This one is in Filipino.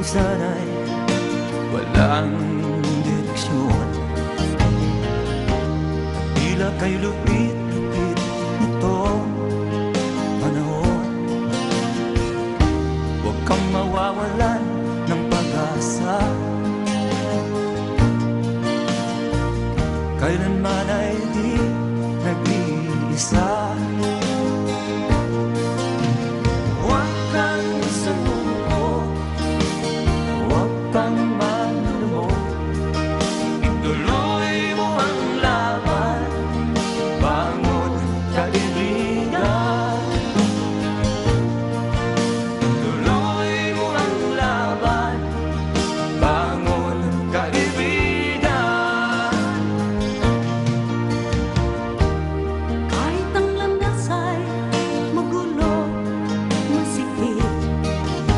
sana'y walang direksyon. Tila kay lupit-lupit nitong panahon. Huwag kang mawa